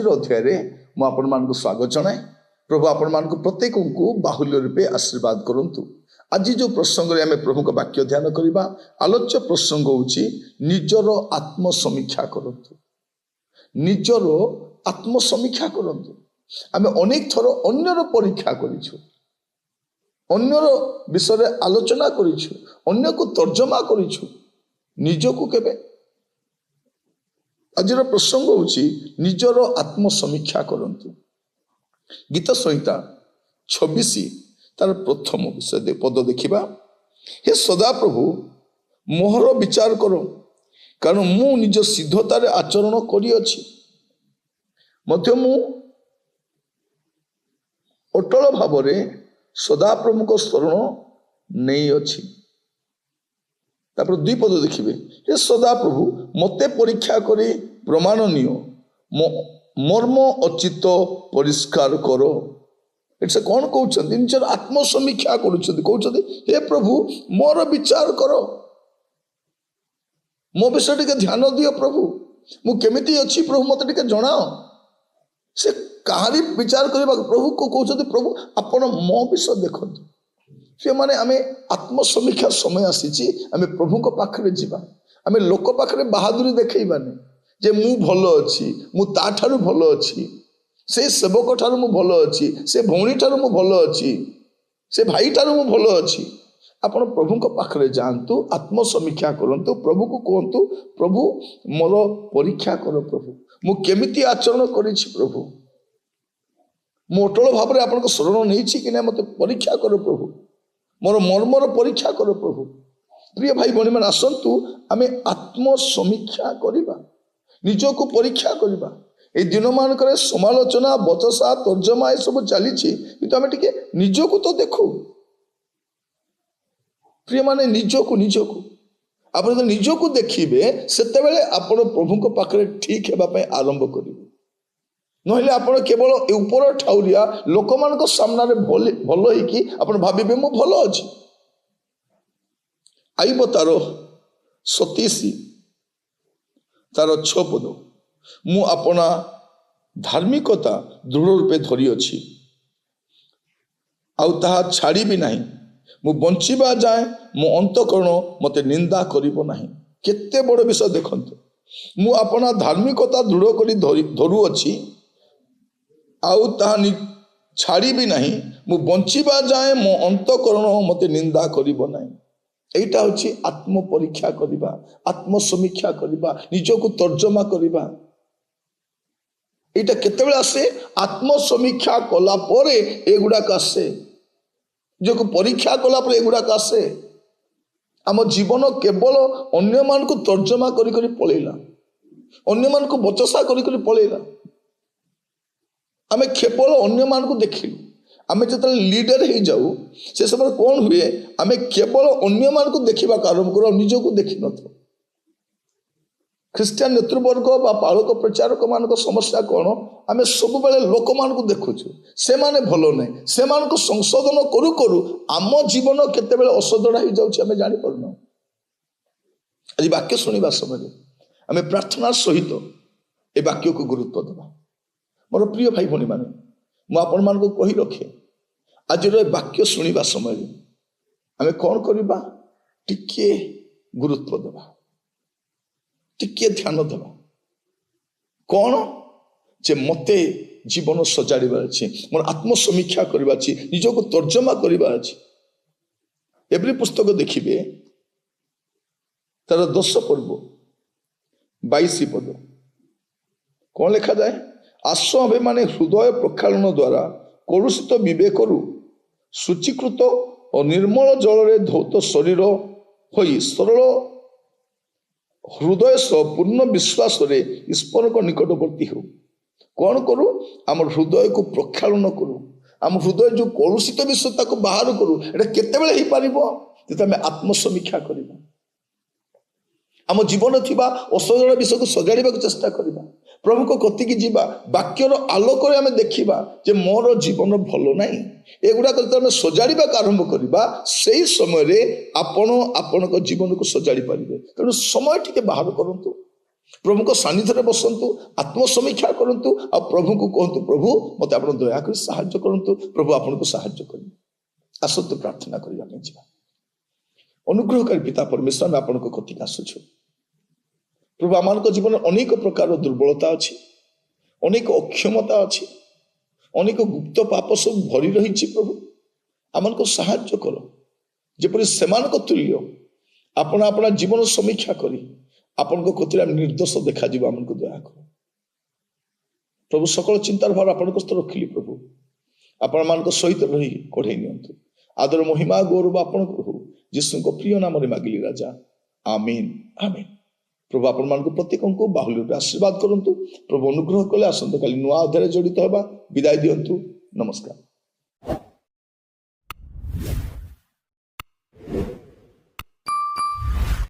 आज अध्याय मु आपण मानक स्वागत जनाए। प्रभु आपण मानक प्रत्येक को बाहुल्य रूपे आशीर्वाद करंतु। आज जो प्रसंग में आम प्रभु का वाक्य ध्यान करवा आलोच्य प्रसंग होची निजर आत्मसमीक्षा करंतु। निजर आत्मसमीक्षा करंतु। आम अनेक थर अन्यर परीक्षा करिछु, अन्यर विषय आलोचना करिछु, अन्य को तर्जमा करिछु, निजको केबे। आज प्रसंग होची निजर आत्मसमीक्षा करंतु। गीत संहिता 26 तार प्रथम विषय पद देखिबा। हे सदा प्रभु मोहर विचार करो, कारण मु निज सिद्धतार आचरण करिअछि, मध्य मु अटल भावरे सदा प्रभु को शरण नहीं अछि। तापर दुई पद देखिबे। हे सदा प्रभु मते परीक्षा करी प्रमाण नियो, मर्म अचित परिष्कार करो। एट से कौन कहते निजर आत्मसमीक्षा कहते हे प्रभु मोर विचार करो, मो विषय टिके ध्यान दियो प्रभु, मु केमिति अछि प्रभु मते टिके जणाओ। से कहारी विचार करबा प्रभु को कहते प्रभु आपण मो विषय देखंतु। से माने आमे आत्मसमीक्षा समय आसीची, आमे प्रभु को पाखरे जीवा। आमे लोक पाखरे बहादुरी देखैबानी जे मु भलो अछि, मु ता ठारू भलो अछि, से सेवक ठारू मु भलो अछि, से भौणी ठारू मु भलो अछि, से भाई ठारू मु भलो अछि। आपण प्रभु को पाखरे जानतु, आत्मसमीक्षा करंतु, प्रभु को कहंतु प्रभु मोर परीक्षा करो प्रभु, मु केमिति आचरण करिछि प्रभु, मु अटल भाव में आपन शरण नहीं कि ना मत परीक्षा करो प्रभु, मोर मर्मर परीक्षा करो प्रभु। प्रिय भाई भौणी मैंने आसतु आमे आत्मसमीक्षा करिबा, निजको परीक्षा करिबा। ए दिन मानक समालोचना बचसा तर्जमा ये सब चली किंतु आमे टिके निजको तो देखो। प्रिय माने निजको आप निजको देखिबे सेते बेले आपण प्रभु को पाखरे ठीक हेबा पय आरंभ करिबे। नहले आपण केवल ऊपर ठाउरिया लोक मानक सामना रे भलो होइकी आपण भाबिबे मु भलो अछि। आइब तार 27 तार 6 पद। मु अपना धार्मिकता दृढ़ रूपे धरी अछि, आउ ताहा छाड़ी भी नहीं, मु बंचिबा जाए मो अंतकरण मते निंदा करिबो नहीं। केते बड़ विषय देखंतु। मु अपना धार्मिकता दृढ़ करी धरू अछि, आउ ताहा छाड़ी भी नहीं, मु बंचिबा जाए मो अंतकरण मते निंदा करिबो नहीं। एटा होछि आत्म परीक्षा करिबा, आत्मसमीक्षा करिबा, निजको तर्जमा करिबा। एटा केतेबेले आसे आत्मसमीक्षा कला परे एगुडा आसे, निजको परीक्षा कला परे एगुडा आसे। आम जीवन केवल अन्य मान को तर्जमा करी करी पळेला, अन्य मान को बचसा करी करी पळेला। आमे केवल अन्य मान को देखिलु, आमे जतले लीडर हो जाऊ से समय कौन हुए, आमे केवल अन्य मान को देखा आरंभ करो, निजको देखि न। ख्रीस्टियान नेतृवर्ग बा पालक प्रचारक मान समस्या कौन, आमे सब बेले लोक मान को देखुछु से माने भलो नहीं, से मान को संशोधन करू करू आम जीवन केतेबेले असजड़ा हो जाउछि आमे जानि परना। आज वाक्य सुनिबा समय आमे प्रार्थना सहित ए वाक्य को गुरुत्व देबा। मोर प्रिय भाई भौणी माने मु आपण मान को कहि रखे, आज वाक्य सुनिबा समय आमे कौन करिबा, टिके गुरुत्व देबा, टिके ध्यान देबा। कौन जे मते जीवन सजाड़बार अच्छे, मोर आत्मसमीक्षा करबा अछि, निजको तर्जमा करबा अछि। एवरी पुस्तक देखिबे तार 10 पर्व 22 पद कौन लिखा जाए, आस आबे माने हृदय प्रक्षालन द्वारा कलुषित विवेकरू शुचीकृत और निर्मल जल धौत शरीर होई सरल हृदय सह पूर्ण विश्वास ईश्वर को निकटवर्ती हो। कौन करू, आम हृदय को प्रक्षालन करू, आम हृदय जो कलुषित विषय को बाहर करू। एटा केतेबेले ही पारिबो जते आमे आत्मसमीक्षा करिबा, आम जीवन थिबा असजड़ा विषय को सजाड़िबा चेष्टा करिबा, प्रभु को कतिकी जीवा, वाक्यर आलोक आम देखा जे मोर जीवन भल ना, एगुड़ा सजाड़ा आरंभ करवा से समय आपण आपण जीवन को सजाड़ी पारे। तेणु समय टिके बाहर करंतु, ପ୍ରଭୁଙ୍କ ସାନ୍ନିଧ୍ୟରେ ବସନ୍ତୁ, ଆତ୍ମସମୀକ୍ଷା କରନ୍ତୁ ଆଉ ପ୍ରଭୁଙ୍କୁ କୁହନ୍ତୁ, ପ୍ରଭୁ ମୋତେ ଆପଣ ଦୟାକରି ସାହାଯ୍ୟ କରନ୍ତୁ। ପ୍ରଭୁ ଆପଣଙ୍କୁ ସାହାଯ୍ୟ କରିବେ। ଆସନ୍ତୁ ପ୍ରାର୍ଥନା କରିବା ପାଇଁ ଯିବା। ଅନୁଗ୍ରହକାରୀ ପିତା ପରମେଶ୍ୱର, ଆମେ ଆପଣଙ୍କ କତିକି ଆସୁଛୁ। ପ୍ରଭୁ ଆମମାନଙ୍କ ଜୀବନରେ ଅନେକ ପ୍ରକାର ଦୁର୍ବଳତା ଅଛି, ଅନେକ ଅକ୍ଷମତା ଅଛି, ଅନେକ ଗୁପ୍ତ ପାପ ସବୁ ଭରି ରହିଛି। ପ୍ରଭୁ ଆମମାନଙ୍କୁ ସାହାଯ୍ୟ କର, ଯେପରି ସେମାନଙ୍କ ତୁଲ୍ୟ ଆପଣ ଆପଣା ଜୀବନ ସମୀକ୍ଷା କରି ଆପଣଙ୍କ କତିରେ ନିର୍ଦ୍ଦୋଷ ଦେଖାଯିବ। ଆମକୁ ଦୟା କର ପ୍ରଭୁ। ସକଳ ଚିନ୍ତାର ଭାର ଆପଣଙ୍କ ସ୍ତର ରଖିଲି ପ୍ରଭୁ। ଆପଣମାନଙ୍କ ସହିତ ରହି କଢ଼େଇ ନିଅନ୍ତୁ। ଆଦର ମହିମା ଗୌରବ ଆପଣଙ୍କୁ ହଉ, ଯୀଶୁଙ୍କ ପ୍ରିୟ ନାମରେ ମାଗିଲି ରାଜା, ଆମିନ୍ ଆମିନ୍। ପ୍ରଭୁ ଆପଣମାନଙ୍କୁ ପ୍ରତ୍ୟେକଙ୍କୁ ବାହୁଲ୍ୟ ରୂପେ ଆଶୀର୍ବାଦ କରନ୍ତୁ। ପ୍ରଭୁ ଅନୁଗ୍ରହ କଲେ ଆସନ୍ତାକାଲି ନୂଆ ଅଧ୍ୟାୟରେ ଜଡ଼ିତ ହେବା। ବିଦାୟ ଦିଅନ୍ତୁ। ନମସ୍କାର।